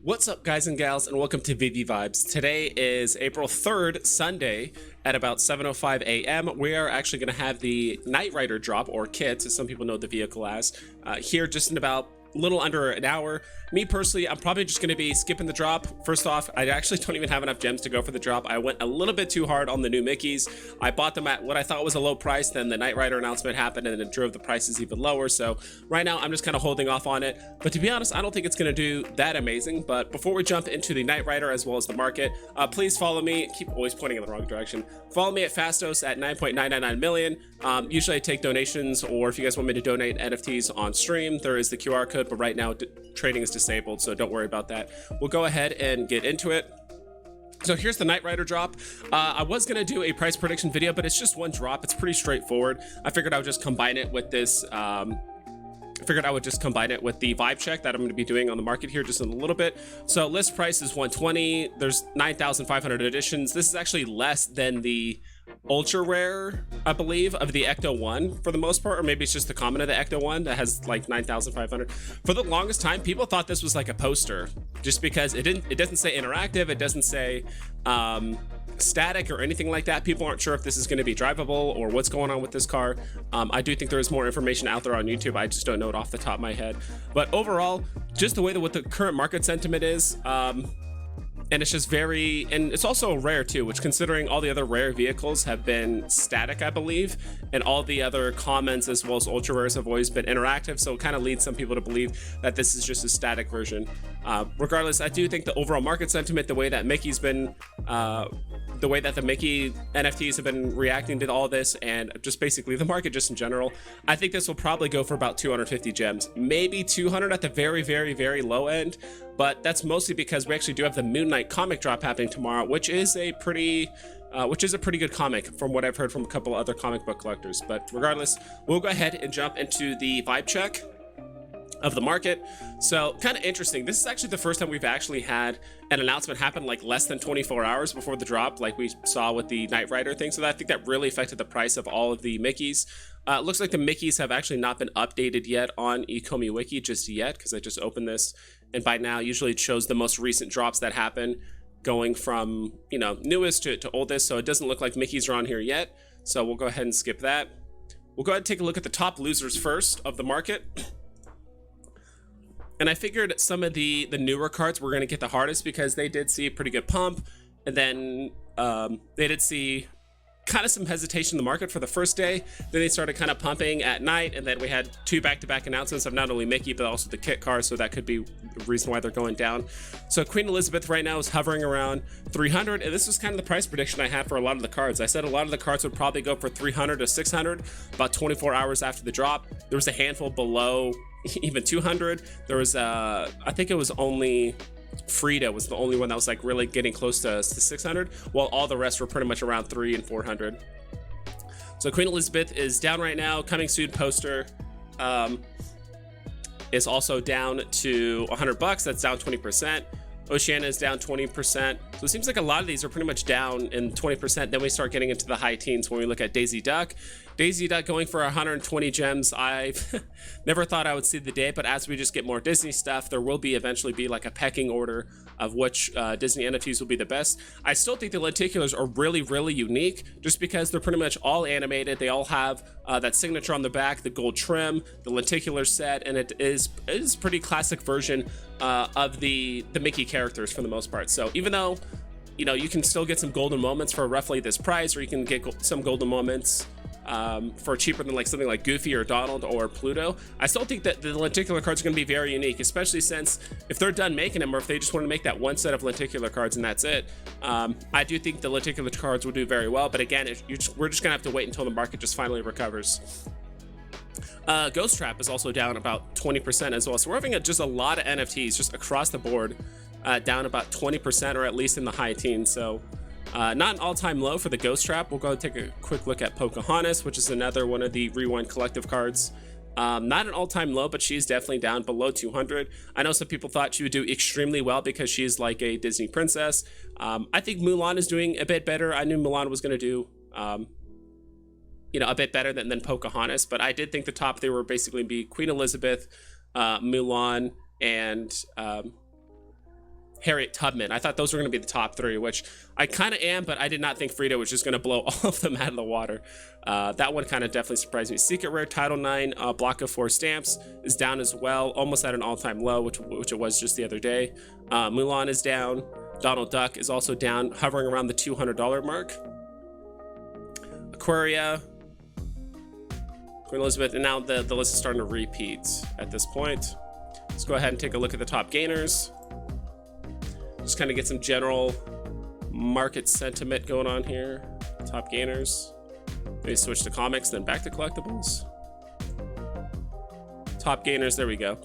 What's up, guys and gals, and welcome to Veve Vibes. Today is April 3rd, Sunday, at about 7:05 a.m. We are actually going to have the Nightrider Drop, or kitt, as some people know the vehicle as, here just in about a little under an hour. Me personally, I'm probably just going to be skipping the drop. First off, I actually don't even have enough gems to go for the drop. I went a little bit too hard on the new Mickeys. I bought them at what I thought was a low price, then the Nightrider announcement happened and it drove the prices even lower. So right now I'm just kind of holding off on it. But to be honest, I don't think it's going to do that amazing. But before we jump into the Nightrider as well as the market, please follow me. Keep always pointing in the wrong direction. Follow me at Fastos at 9.999 million. Usually I take donations, or if you guys want me to donate NFTs on stream, there is the QR code, but right now trading is disabled, so don't worry about that. We'll go ahead and get into it. So here's the Nightrider Drop. I was gonna do a price prediction video, but it's just one drop. It's pretty straightforward. I figured I would just combine it with this. I figured I would just combine it with the vibe check that I'm going to be doing on the market here just in a little bit. So list price is 120. There's 9,500 editions. This is actually less than the ultra rare, I believe, of the Ecto 1 for the most part, or maybe it's just the common of the Ecto 1 that has like 9,500. For the longest time, people thought this was like a poster, just because it doesn't say interactive, it doesn't say static or anything like that. People aren't sure if this is going to be drivable or what's going on with this car. I do think there is more information out there on YouTube. I just don't know it off the top of my head. But overall, just the way that what the current market sentiment is, and it's just very, and it's also rare too, which considering all the other rare vehicles have been static, I believe, and all the other comments as well as ultra rares have always been interactive, so it kind of leads some people to believe that this is just a static version. Regardless, I do think the overall market sentiment, the way that Mickey's been, the way that the Mickey NFTs have been reacting to all this, and just basically the market just in general, I think this will probably go for about 250 gems, maybe 200 at the very, very, very low end. But that's mostly because we actually do have the Moon Knight comic drop happening tomorrow, which is a pretty good comic from what I've heard from a couple other comic book collectors. But regardless, we'll go ahead and jump into the vibe check of the market. So kind of interesting. This is actually the first time we've actually had an announcement happen like less than 24 hours before the drop, like we saw with the Nightrider thing. So I think that really affected the price of all of the Mickeys. It looks like the Mickeys have actually not been updated yet on Ecomi Wiki just yet, because I just opened this, and by now usually it shows the most recent drops that happen going from, you know, newest to oldest. So it doesn't look like Mickeys are on here yet. So we'll go ahead and skip that. We'll go ahead and take a look at the top losers first of the market. And I figured some of the newer cards were going to get the hardest because they did see a pretty good pump, and then they did see kind of some hesitation in the market for the first day. Then they started kind of pumping at night, and then we had two back-to-back announcements of not only Mickey but also the kitt cars, so that could be the reason why they're going down. So Queen Elizabeth right now is hovering around 300, and this was kind of the price prediction I had for a lot of the cards. I said a lot of the cards would probably go for 300 to 600 about 24 hours after the drop. There was a handful below even 200. There was I think it was only Frida was the only one that was like really getting close to 600, while all the rest were pretty much around 300 and 400. So Queen Elizabeth is down right now. Coming soon poster is also down to 100 bucks. That's down 20%. Oceana is down 20%. So it seems like a lot of these are pretty much down in 20%. Then we start getting into the high teens when we look at Daisy Duck. Daisy Duck going for 120 gems. I've never thought I would see the day, but as we just get more Disney stuff, there will be eventually be like a pecking order of which Disney NFTs will be the best. I still think the lenticulars are really, really unique just because they're pretty much all animated. They all have that signature on the back, the gold trim, the lenticular set, and it is pretty classic version of the Mickey characters for the most part. So even though, you know, you can still get some golden moments for roughly this price, or you can get some golden moments for cheaper than like something like Goofy or Donald or Pluto, I still think that the lenticular cards are going to be very unique, especially since if they're done making them, or if they just want to make that one set of lenticular cards and that's it, I do think the lenticular cards will do very well. But again, we're just gonna have to wait until the market just finally recovers. Ghost Trap is also down about 20% as well. So we're having just a lot of NFTs just across the board down about 20%, or at least in the high teens. So not an all-time low for the Ghost Trap. We'll go and take a quick look at Pocahontas, which is another one of the Rewind collective cards. Not an all-time low, but she's definitely down below 200. I know some people thought she would do extremely well because she's like a Disney princess. I think Mulan is doing a bit better. I knew Mulan was going to do you know, a bit better than Pocahontas, but I did think the top three were basically be Queen Elizabeth, Mulan, and Harriet Tubman. I thought those were going to be the top 3, which I kind of am, but I did not think Frida was just going to blow all of them out of the water. That one kind of definitely surprised me. Secret Rare Title 9 block of 4 stamps is down as well, almost at an all-time low, which it was just the other day. Mulan is down. Donald Duck is also down, hovering around the $200 mark. Aquaria, Queen Elizabeth, and now the list is starting to repeat at this point. Let's go ahead and take a look at the top gainers. Just kind of get some general market sentiment going on here. Top gainers. Maybe switch to comics, then back to collectibles. Top gainers, there we go.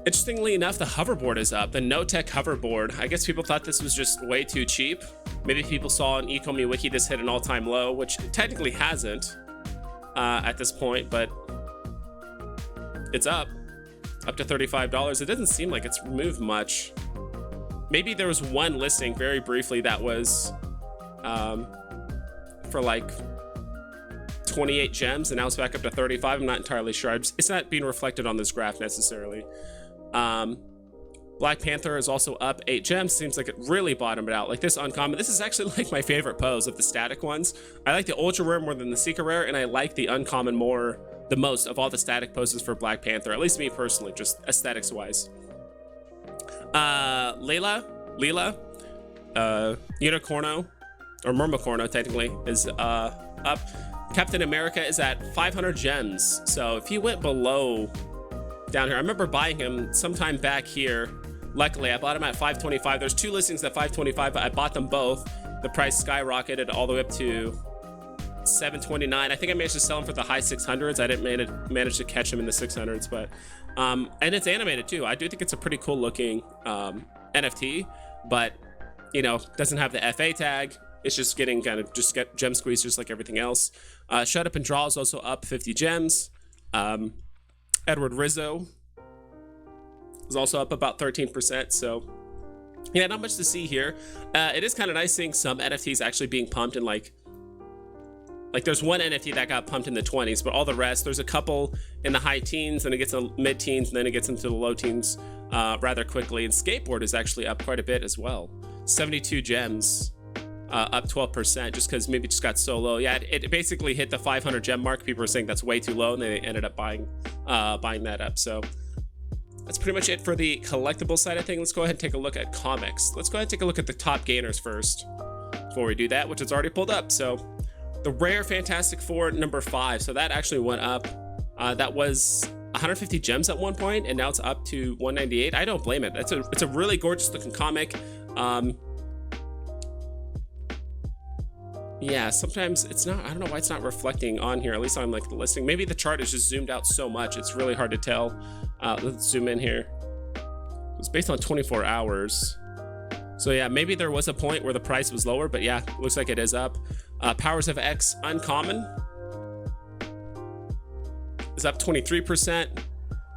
Interestingly enough, the hoverboard is up. The no-tech hoverboard. I guess people thought this was just way too cheap. Maybe people saw on ecomi wiki this hit an all-time low, which it technically hasn't at this point, but it's up to $35. It doesn't seem like it's moved much. Maybe there was one listing very briefly that was for like 28 gems, and now it's back up to 35. I'm not entirely sure. It's not being reflected on this graph necessarily. Black Panther is also up 8 gems. Seems like it really bottomed out. Like this uncommon, this is actually like my favorite pose of the static ones. I like the ultra rare more than the secret rare, and I like the uncommon the most of all the static poses for Black Panther, at least me personally, just aesthetics wise. Leela, Unicorno, or Mermacorno technically, is up. Captain America is at 500 gems. So if he went below down here, I remember buying him sometime back here. Luckily, I bought him at 525. There's 2 listings at 525, but I bought them both. The price skyrocketed all the way up to 729. I think I managed to sell him for the high 600s. I didn't manage to catch him in the 600s, but and it's animated too. I do think it's a pretty cool looking NFT, but you know, doesn't have the FA tag. It's just getting kind of just get gem squeezed just like everything else. Shut Up and Draw is also up 50 gems. Edward Rizzo is also up about 13%. So yeah, not much to see here. It is kind of nice seeing some NFTs actually being pumped in like there's one NFT that got pumped in the 20s, but all the rest, there's a couple in the high teens, and it gets to mid-teens, and then it gets into the low teens rather quickly. And Skateboard is actually up quite a bit as well. 72 gems, up 12%, just because maybe it just got so low. Yeah, it basically hit the 500 gem mark. People were saying that's way too low, and they ended up buying that up. So that's pretty much it for the collectible side of things. Let's go ahead and take a look at comics. Let's go ahead and take a look at the top gainers first before we do that, which is already pulled up. So the rare Fantastic Four number 5, so that actually went up. That was 150 gems at one point, and now it's up to 198. I don't blame it. It's a really gorgeous looking comic. Yeah, sometimes it's not, I don't know why it's not reflecting on here, at least on like the listing. Maybe the chart is just zoomed out so much, it's really hard to tell. Let's zoom in here. It's based on 24 hours. So yeah, maybe there was a point where the price was lower, but yeah, looks like it is up. Powers of X Uncommon is up 23%.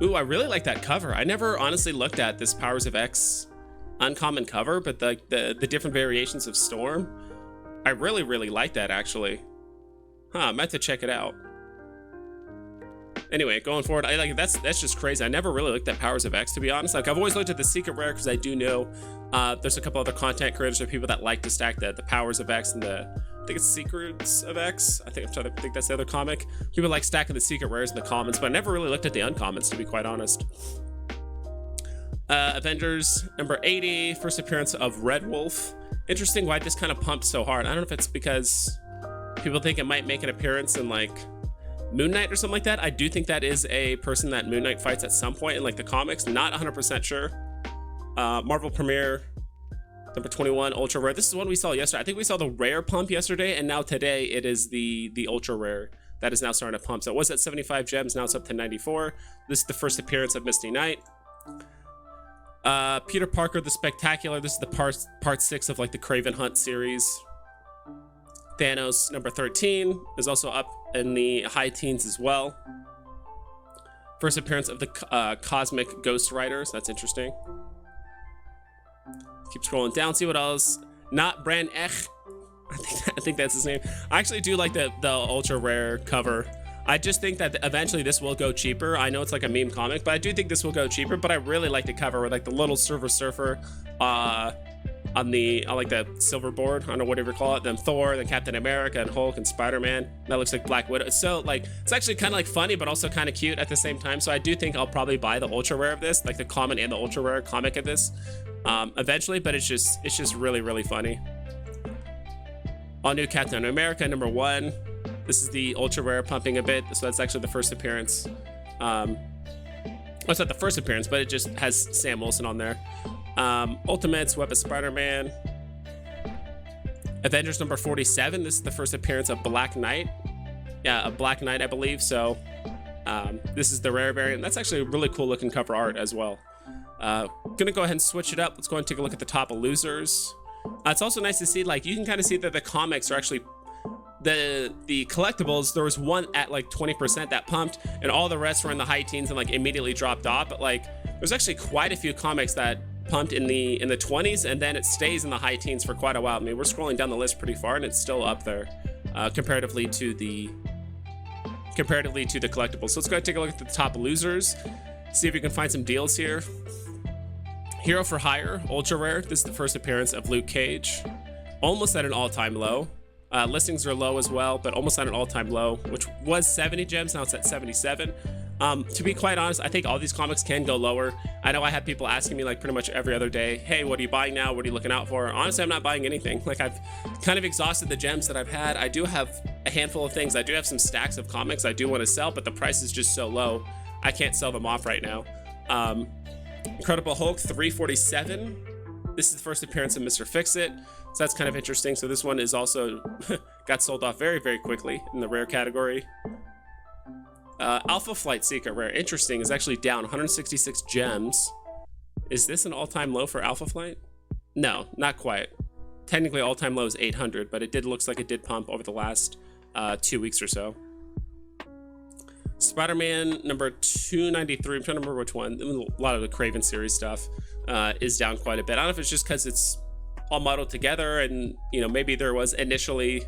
Ooh, I really like that cover. I never honestly looked at this Powers of X Uncommon cover, but the different variations of Storm, I really like that actually. I meant to check it out. Anyway, going forward, I like that's just crazy. I never really looked at Powers of X, to be honest. Like I've always looked at the secret rare because I do know there's a couple other content creators or people that like to stack the Powers of X and I think it's Secrets of X. I think that's the other comic. People like stacking the secret rares in the commons, but I never really looked at the uncommons, to be quite honest. Avengers number 80, first appearance of Red Wolf. Interesting why this kind of pumped so hard. I don't know if it's because people think it might make an appearance in like Moon Knight or something like that. I do think that is a person that Moon Knight fights at some point in like the comics. Not 100% sure. Marvel Premiere number 21, ultra rare. This is one we saw yesterday. I think we saw the rare pump yesterday, and now today it is the ultra rare that is now starting to pump. So it was at 75 gems, now it's up to 94. This is the first appearance of Misty Knight. Peter Parker the Spectacular. This is the part 6 of like the Craven Hunt series. Thanos number 13 is also up in the high teens as well. First appearance of the Cosmic Ghost Riders. That's interesting. Keep scrolling down, see what else. Not Brand Ech. I think that's his name. I actually do like the ultra rare cover I just think that eventually this will go cheaper. I know it's like a meme comic, but I do think this will go cheaper. But I really like the cover with like the little Silver Surfer on like the silver board, I don't know, whatever you call it, then Thor, then Captain America, and Hulk, and Spider-Man. That looks like Black Widow. So like, it's actually kind of like funny, but also kind of cute at the same time. So I do think I'll probably buy the ultra rare of this, like the common and the ultra rare comic of this, eventually. But it's just really, really funny. All new Captain America #1. This is the ultra rare, pumping a bit. So that's actually the first appearance. Well, it's not the first appearance, but it just has Sam Wilson on there. Ultimates, Web of Spider-Man. Avengers #47. This is the first appearance of Black Knight. Yeah, a Black Knight, I believe. So this is the rare variant. That's actually a really cool looking cover art as well. Gonna go ahead and switch it up. Let's go ahead and take a look at the top of losers. It's also nice to see, like, you can kind of see that the comics are actually the collectibles. There was one at like 20% that pumped, and all the rest were in the high teens and like immediately dropped off. But like, there's actually quite a few comics that pumped in the 20s, and then it stays in the high teens for quite a while. I mean, we're scrolling down the list pretty far, and it's still up there comparatively to the collectibles. So let's go ahead and take a look at the top losers, see if we can find some deals here. Hero for Hire, ultra rare. This is the first appearance of Luke Cage, almost at an all-time low. Listings are low as well, but almost at an all-time low, which was 70 gems. Now it's at 77. To be quite honest, I think all these comics can go lower. I know I have people asking me like pretty much every other day, hey, what are you buying now? What are you looking out for? Honestly, I'm not buying anything. Like, I've kind of exhausted the gems that I've had. I do have a handful of things. I do have some stacks of comics I do want to sell, but the price is just so low, I can't sell them off right now. Incredible Hulk 347. This is the first appearance of Mr. Fix-It. So that's kind of interesting. So this one is also got sold off very, very quickly in the rare category. Alpha Flight Seeker rare, interesting, is actually down 166 gems. Is this an all-time low for Alpha Flight? No, not quite. Technically all-time low is 800, but it looks like it did pump over the last 2 weeks or so. Spider-Man #293, I'm trying to remember which one. A lot of the Craven series stuff is down quite a bit. I don't know if it's just because it's all muddled together, and you know, maybe there was initially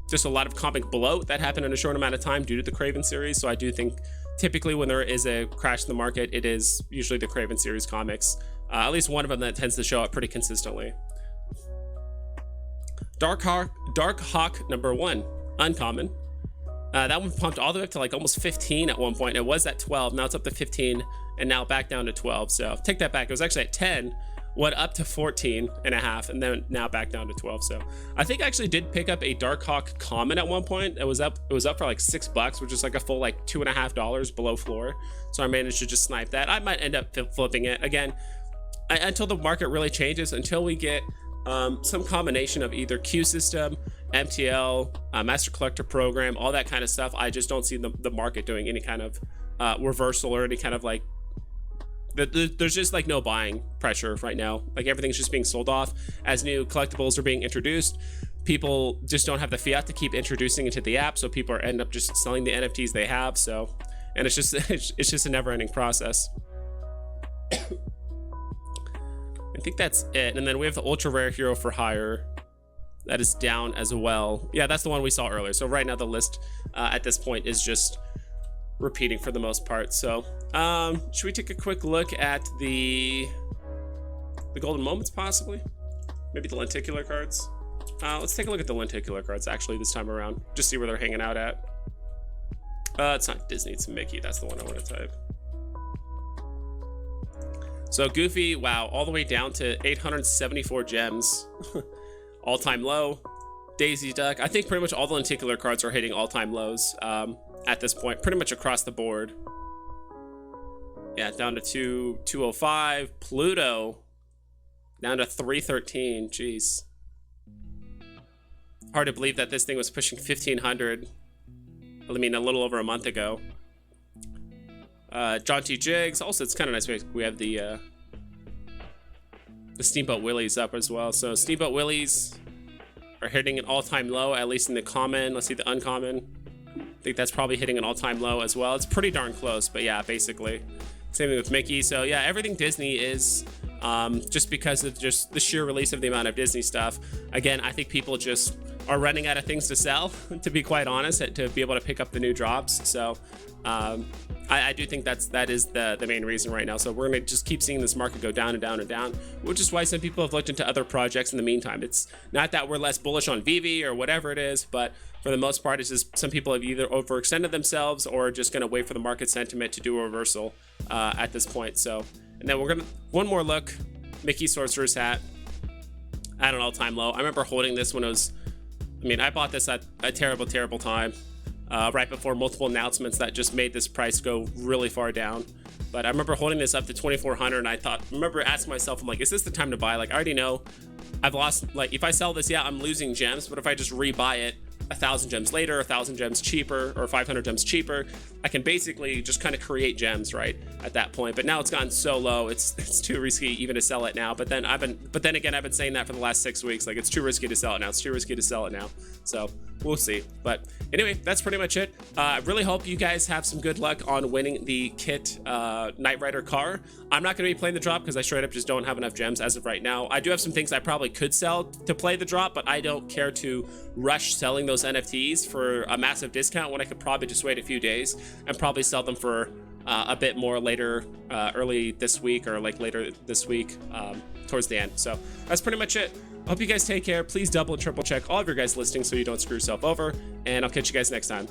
just a lot of comic bloat that happened in a short amount of time due to the Craven series. So I do think typically when there is a crash in the market, it is usually the Craven series comics, at least one of them that tends to show up pretty consistently. Dark Hawk #1, uncommon. That one pumped all the way up to like almost 15 at one point. It was at 12, now it's up to 15, and now back down to 12. So take that back. It was actually at 10, went up to 14.5, and then now back down to 12. So I think I actually did pick up a Dark Hawk common at one point. It was up for like $6, which is like a full like $2.50 below floor. So I managed to just snipe that. I might end up flipping it again until the market really changes, until we get some combination of either Q system, MTL, Master Collector program, all that kind of stuff. I just don't see the market doing any kind of reversal or any kind of like, there's just like no buying pressure right now. Like, everything's just being sold off as new collectibles are being introduced. People just don't have the fiat to keep introducing into the app, so people end up just selling the NFTs they have. So, and it's just a never-ending process. I think that's it. And then we have the ultra rare Hero for Hire that is down as well. Yeah, that's the one we saw earlier. So right now the list at this point is just repeating for the most part. So should we take a quick look at the golden moments, possibly? Maybe the lenticular cards. Let's take a look at the lenticular cards actually this time around, just see where they're hanging out at. It's not Disney, it's Mickey. That's the one I want to type. So Goofy, wow, all the way down to 874 gems. All-time low. Daisy Duck, I think pretty much all the lenticular cards are hitting all-time lows at this point, pretty much across the board. Yeah, down to 205. Pluto, down to 313. Jeez. Hard to believe that this thing was pushing 1,500. I mean, a little over a month ago. John T. Jigs. Also, it's kind of nice. We have the Steamboat Willies up as well. So Steamboat Willies are hitting an all-time low, at least in the common. Let's see the uncommon. I think that's probably hitting an all-time low as well. It's pretty darn close, but yeah, basically. Same thing with Mickey. So yeah, everything Disney is just because of just the sheer release of the amount of Disney stuff. Again, I think people just are running out of things to sell, to be quite honest, to be able to pick up the new drops. So I do think that is the main reason right now. So we're gonna just keep seeing this market go down and down and down, which is why some people have looked into other projects in the meantime. It's not that we're less bullish on Veve or whatever it is, but for the most part, it's just some people have either overextended themselves or just gonna wait for the market sentiment to do a reversal at this point. So, and then we're gonna one more look. Mickey Sorcerer's hat at an all-time low. I remember holding this when it was, I mean, I bought this at a terrible time, right before multiple announcements that just made this price go really far down. But I remember holding this up to 2,400, and I remember asking myself, I'm like, is this the time to buy? Like, I already know I've lost, like, if I sell this, yeah, I'm losing gems, but if I just rebuy it 1,000 gems later, 1,000 gems cheaper, or 500 gems cheaper, I can basically just kind of create gems, right, at that point. But now it's gone so low, it's too risky even to sell it now. But then again, I've been saying that for the last 6 weeks, like, it's too risky to sell it now. It's too risky to sell it now. So we'll see. But anyway, that's pretty much it. I really hope you guys have some good luck on winning the Kitt Nightrider car. I'm not going to be playing the drop because I straight up just don't have enough gems as of right now. I do have some things I probably could sell to play the drop, but I don't care to rush selling those NFTs for a massive discount when I could probably just wait a few days and probably sell them for a bit more later, early this week or like later this week, towards the end. So that's pretty much it. I hope you guys take care. Please double and triple check all of your guys' listings so you don't screw yourself over, and I'll catch you guys next time.